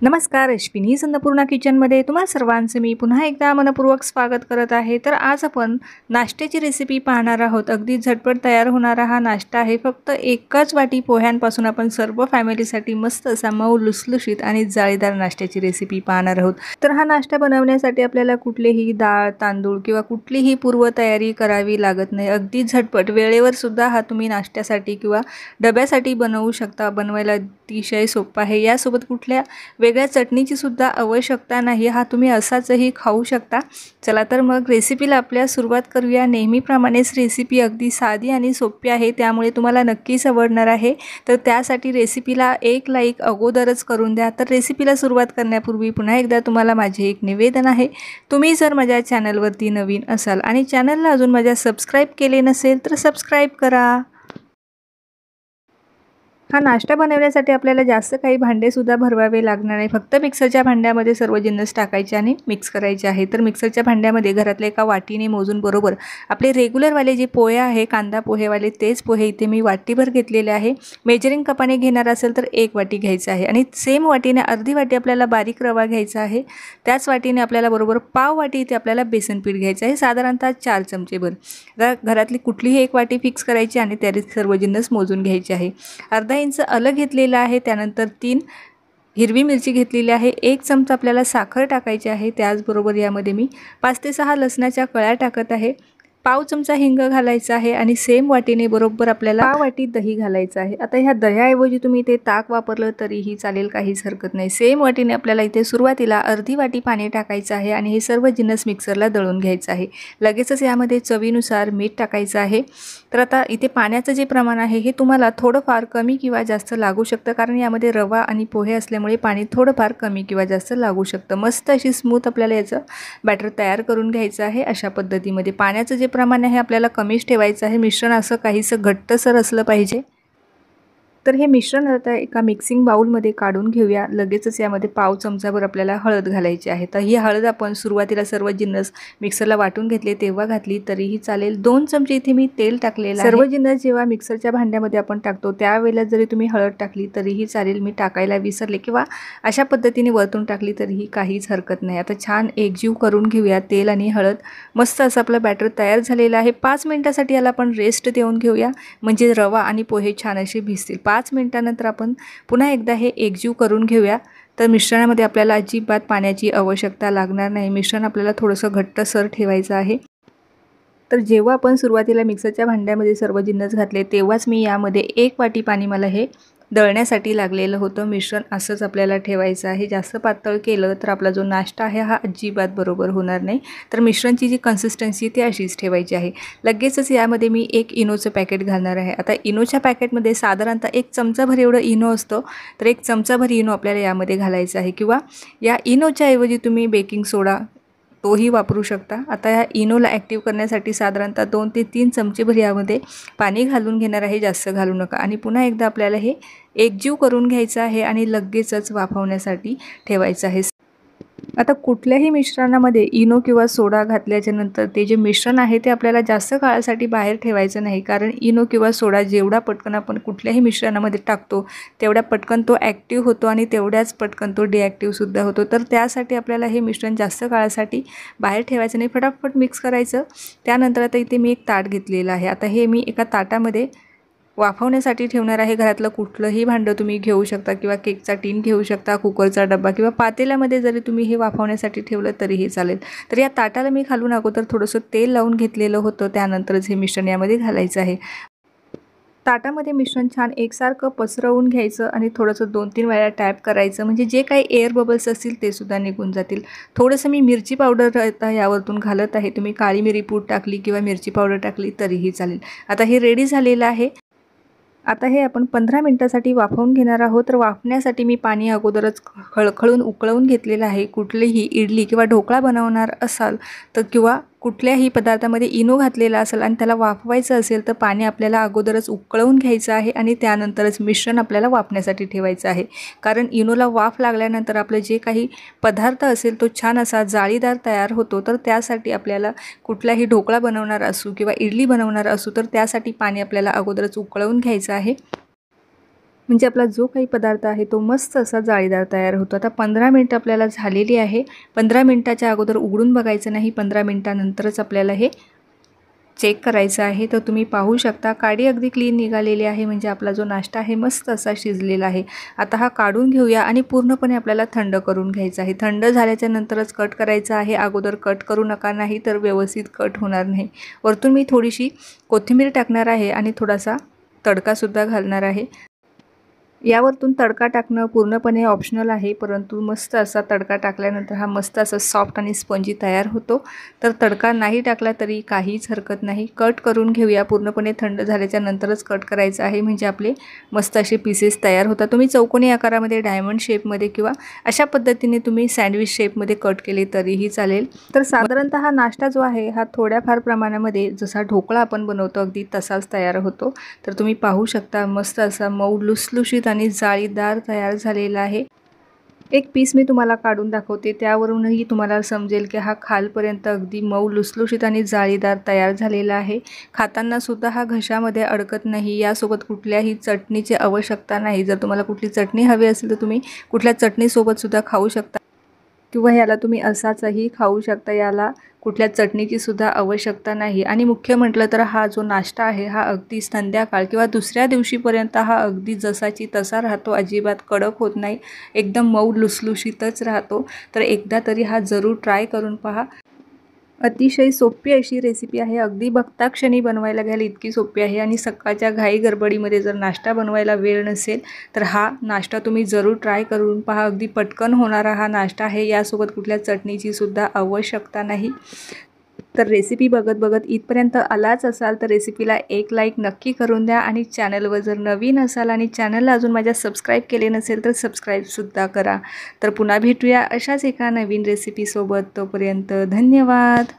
नमस्कार, अश्विनी अन्नपूर्णा किचनमध्ये तुम्हा सर्वांचं मी पुन्हा एकदा मनपूर्वक स्वागत करत आहे। तर आज आपण नाश्त्याची रेसिपी पाहणार आहोत। अगदी झटपट तयार होणारा हा नाश्ता आहे। फक्त एकच वाटी पोह्यांपासून आपण सर्व फॅमिलीसाठी मस्त असा मऊ लुसलुशीत आणि जाळीदार नाश्त्याची रेसिपी पाहणार आहोत। तर हा नाश्ता बनवण्यासाठी आपल्याला कुठलेही डाळ, तांदूळ किंवा कुठलीही पूर्व तयारी करावी लागत नाही। अगदी झटपट वेळेवर सुद्धा हा तुम्ही नाश्त्यासाठी किंवा डब्यासाठी बनवू शकता। बनवायला अतिशय सोपा आहे। यासोबत कुठल्या वेगळ्या चटणीची सुद्धा आवश्यकता नाही। हा तुम्ही असाचही खाऊ शकता। चला तर मग रेसिपीला आपल्या सुरुवात करूया। नेहमीप्रमाणेच रेसिपी अगदी साधी आणि सोपी आहे, त्यामुळे तुम्हाला नक्कीच आवडणार आहे। तर त्यासाठी रेसिपीला एक लाईक अगोदरच करून द्या। तर रेसिपीला सुरुवात करण्यापूर्वी पुन्हा एकदा तुम्हाला माझे एक निवेदन आहे, तुम्ही जर माझ्या चॅनलवरती नवीन असाल आणि चॅनलला अजून माझ्या सबस्क्राईब केले नसेल तर सबस्क्राईब करा। हा नाश्ता बनवण्यासाठी आपल्याला जास्त काही भांडे सुद्धा भरवावे लागणार नाही। फक्त मिक्सरच्या भांड्यामध्ये सर्व जिन्नस टाकायचे आणि मिक्स करायचे आहे। तर मिक्सरच्या भांड्यामध्ये घरातल्या एका वाटीने मोजून बरोबर आपले रेग्युलरवाले जे पोहे आहे, कांदा पोहेवाले, तेच पोहे इथे मी वाटीभर घेतलेले आहे। मेजरिंग कपाने घेणार असेल तर एक वाटी घ्यायचं आहे आणि सेम वाटीने अर्धी वाटी आपल्याला बारीक रवा घ्यायचा आहे। त्याच वाटीने आपल्याला बरोबर पाव वाटी इथे आपल्याला बेसन पीठ घ्यायचं आहे, साधारणतः 4 चमचेभर। तर घरातली कुठलीही एक वाटी फिक्स करायची आणि त्यात सर्व जिन्नस मोजून घ्यायचे आहे। अर्धा इंच आलं घेतलेलं आहे, त्यानंतर 3 हिरवी मिरची घेतलेली आहे, 1 चमचा आपल्याला साखर टाकायची आहे। त्याचबरोबर यामध्ये मी 5 ते 6 लसणाच्या कळ्या टाकत आहे, पाव चमचा हिंग घालायचा आहे आणि सेम वाटीने बरोबर आपल्याला पाव वाटी दही घालायचं आहे। आता ह्या दह्याऐवजी तुम्ही इथे ताक वापरलं तरीही चालेल, काहीच हरकत नाही। सेम वाटीने आपल्याला इथे सुरुवातीला अर्धी वाटी पाणी टाकायचं आहे आणि हे सर्व जिन्नस मिक्सरला दळून घ्यायचं आहे। लगेचच यामध्ये चवीनुसार मीठ टाकायचं आहे। तर आता इथे पाण्याचं जे प्रमाण आहे हे तुम्हाला थोडंफार कमी किंवा जास्त लागू शकतं, कारण यामध्ये रवा आणि पोहे असल्यामुळे पाणी थोडंफार कमी किंवा जास्त लागू शकतं। मस्त अशी स्मूथ आपल्याला याचं बॅटर तयार करून घ्यायचं आहे। अशा पद्धतीमध्ये पाण्याचं जे प्रमाण आहे आपल्याला कमीच ठेवायचं आहे। मिश्रण असं काहीसं घट्टसर असलं पाहिजे। तर हे मिश्रण आता एका मिक्सिंग बाउलमध्ये काढून घेऊया। लगेचच यामध्ये पाव चमचाभर आपल्याला हळद घालायची आहे। तर ही हळद आपण सुरुवातीला सर्व जिन्नस मिक्सरला वाटून घेतले तेव्हा घातली तरीही चालेल। 2 चमचे इथे मी तेल टाकलेलं आहे। सर्व जिन्नस जेव्हा मिक्सरच्या भांड्यामध्ये आपण टाकतो त्यावेळेला जरी तुम्ही हळद टाकली तरीही चालेल। मी टाकायला विसरले किंवा अशा पद्धतीने वरतून टाकली तरीही काहीच हरकत नाही। आता छान एकजीव करून घेऊया तेल आणि हळद। मस्त असं आपलं बॅटर तयार झालेलं आहे। 5 मिनिटासाठी याला आपण रेस्ट देऊन घेऊया, म्हणजे रवा आणि पोहे छान असे भिजतील। 5 मिनिटानंतर आपण पुन्हा एकदा हे एकजीव करून घेऊया। तर मिश्रणामध्ये आपल्याला अजिबात पाण्याची आवश्यकता लागणार नाही। मिश्रण आपल्याला थोडंसं घट्टसर ठेवायचं आहे। तर जेव्हा आपण सुरुवातीला मिक्सरच्या भांड्यामध्ये सर्व जिन्नस घातले तेव्हाच मी यामध्ये 1 वाटी पाणी मला हे दळण्यासाठी लागलेलं होतं। मिश्रण असंच आपल्याला ठेवायचं आहे। जास्त पातळ केलं तर आपला जो नाश्ता आहे हा अजिबात बरोबर होणार नाही। तर मिश्रणची जी कन्सिस्टन्सी ती अशीच ठेवायची आहे। लगेचच यामध्ये मी 1 इनोचं पॅकेट घालणार आहे। आता इनोच्या पॅकेटमध्ये साधारणतः 1 चमचाभर एवढं इनो असतं, तर 1 चमचाभर इनो आपल्याला यामध्ये घालायचं आहे, किंवा या इनोच्या ऐवजी तुम्ही बेकिंग सोडा तोही वापरू शकता। आता ह्या इनोला ॲक्टिव्ह करण्यासाठी साधारणतः 2 ते 3 चमचेभर यामध्ये पाणी घालून घेणार आहे, जास्त घालू नका। आणि पुन्हा एकदा आपल्याला हे एकजीव करून घ्यायचं आहे आणि लगेचच वाफवण्यासाठी ठेवायचं आहे। आता कुठल्याही मिश्रणामध्ये इनो किंवा सोडा घातल्याच्या नंतर ते जे मिश्रण आहे ते आपल्याला जास्त काळासाठी बाहेर ठेवायचं नाही, कारण इनो किंवा सोडा जेवढा पटकन आपण कुठल्याही मिश्रणामध्ये टाकतो तेवढा पटकन तो ॲक्टिव्ह होतो आणि तेवढ्याच पटकन तो डिॲक्टिव्ह सुद्धा होतो। तर त्यासाठी आपल्याला हे मिश्रण जास्त काळासाठी बाहेर ठेवायचं नाही, फटाफट मिक्स करायचं। त्यानंतर आता इथे मी एक ताट घेतलेलं आहे। आता हे मी एका ताटामध्ये वाफवण्यासाठी ठेवणार आहे। घरातलं कुठलंही भांडं तुम्ही घेऊ शकता, किंवा केकचा टीन घेऊ शकता, कुकरचा डब्बा किंवा पातेल्यामध्ये जरी तुम्ही हे वाफवण्यासाठी ठेवलं तरीही चालेल। तर या ताटाला मी खालून अगोदर थोडंसं तेल लावून घेतलेलं होतं, त्यानंतरच हे मिश्रण यामध्ये घालायचं आहे। ताटामध्ये मिश्रण छान एकसारखं पसरवून घ्यायचं आणि थोडंसं 2-3 वेळा टॅप करायचं, म्हणजे जे काही एअर बबल्स असतील ते सुद्धा निघून जातील। थोडंसं मी मिरची पावडर आता यावरतून घालत आहे। तुम्ही काळी मिरी पूड टाकली किंवा मिरची पावडर टाकली तरीही चालेल। आता हे रेडी झालेलं आहे। आता हे आपण 15 मिनिटासाठी वाफवून घेणार आहोत। तर वाफण्यासाठी मी पाणी अगोदरच खळखळून उकळवून घेतलेलं आहे। कुठलीही इडली किंवा ढोकळा बनवणार असाल तर, किंवा कुठल्याही पदार्थामध्ये इनो घातलेला असेल आणि त्याला वाफवायचं असेल तर पाणी आपल्याला अगोदरच उकळवून घ्यायचं आहे आणि त्यानंतरच मिश्रण आपल्याला वाफण्यासाठी ठेवायचं आहे। कारण इनोला वाफ लागल्यानंतर आपलं जे काही पदार्थ असेल तो छान असा जाळीदार तयार होतो। तर त्यासाठी आपल्याला कुठलाही ढोकळा बनवणार असू किंवा इडली बनवणार असू तर त्यासाठी पाणी आपल्याला अगोदरच उकळवून घ्यायचं आहे। म्हणजे आपला जो काही पदार्थ आहे तो मस्त असा जाळीदार तयार होतो। आता 15 मिनिटं आपल्याला झालेली आहे। 15 मिनिटाच्या अगोदर उघडून बघायचं नाही, 15 मिनिटानंतरच आपल्याला हे चेक करायचं आहे। तर तुम्ही पाहू शकता काडी अगदी क्लीन निघालेली आहे, म्हणजे आपला जो नाश्ता आहे मस्त असा शिजलेला आहे। आता हा काढून घेऊया आणि पूर्णपणे आपल्याला थंड करून घ्यायचा आहे। थंड झाल्याच्या नंतरच कट करायचा आहे, अगोदर कट करू नका, नाही तर व्यवस्थित कट होणार नाही। वरतून मी थोडीशी कोथिंबीर टाकणार आहे आणि थोडासा तडकासुद्धा घालणार आहे। यावरतून तडका टाकणं पूर्णपणे ऑप्शनल आहे, परंतु मस्त असा तडका टाकल्यानंतर हा मस्त असा सॉफ्ट आणि स्पंजी तयार होतो। तर तडका नाही टाकला तरी काहीच हरकत नाही। कट करून घेऊया, पूर्णपणे थंड झाल्याच्या नंतरच कट करायचं आहे, म्हणजे आपले मस्त असे पीसेस तयार होतात। तुम्ही चौकोनी आकारामध्ये, डायमंड शेपमध्ये किंवा अशा पद्धतीने तुम्ही सँडविच शेपमध्ये कट केले तरीही चालेल। तर साधारणतः हा नाश्ता जो आहे हा थोड्याफार प्रमाणामध्ये जसा ढोकळा आपण बनवतो अगदी तसाच तयार होतो। तर तुम्ही पाहू शकता मस्त असा मऊ लुसलुशीत आणि जाळीदार तयार झालेला आहे। एक पीस मी तुम्हाला काढून दाखवते, त्यावरूनही तुम्हाला समजेल की हा खालपर्यंत अगदी मऊ लुसलुशीत आणि जाळीदार तयार झालेला आहे। खाताना सुद्धा हा घशामध्ये अडकत नाही। यासोबत कुठल्याही चटणीची आवश्यकता नाही। जर तुम्हाला कुठली चटणी हवी असेल तर तुम्ही कुठल्या चटणीसोबत सुद्धा खाऊ शकता किंवा ह्याला तुम्ही असाचही खाऊ शकता। याला कुठल्या चटणीची सुद्धा आवश्यकता नाही। आणि मुख्य म्हटलं तर हा जो नाश्ता आहे हा अगदी संध्याकाळ किंवा दुसऱ्या दिवशीपर्यंत हा अगदी जसाची तसा राहतो, अजिबात कडक होत नाही, एकदम मऊ लुसलुशीतच राहतो। तर एकदा तरी हा जरूर ट्राय करून पहा। अतिशय सोपी अशी रेसिपी आहे, अगदी बघता क्षणी बनवायला घ्याल इतकी सोपी आहे। आणि सकाळच्या घाई गडबडीमध्ये जर नाश्ता बनवायला वेळ नसेल तर हा नाश्ता तुम्ही जरूर ट्राय करून पहा। अगदी पटकन होणारा हा नाश्ता आहे, यासोबत कुठल्या चटणीची सुद्धा आवश्यकता नाही। तर रेसिपी बघत बघत इथपर्यंत आलाच असाल तर रेसिपीला एक लाईक नक्की करून द्या। आणि चॅनलवर जर नवीन असाल आणि चॅनलला अजून माझ्या सबस्क्राईब केले नसेल तर सबस्क्राईबसुद्धा करा। तर पुन्हा भेटूया अशाच एका नवीन रेसिपीसोबत, तोपर्यंत धन्यवाद।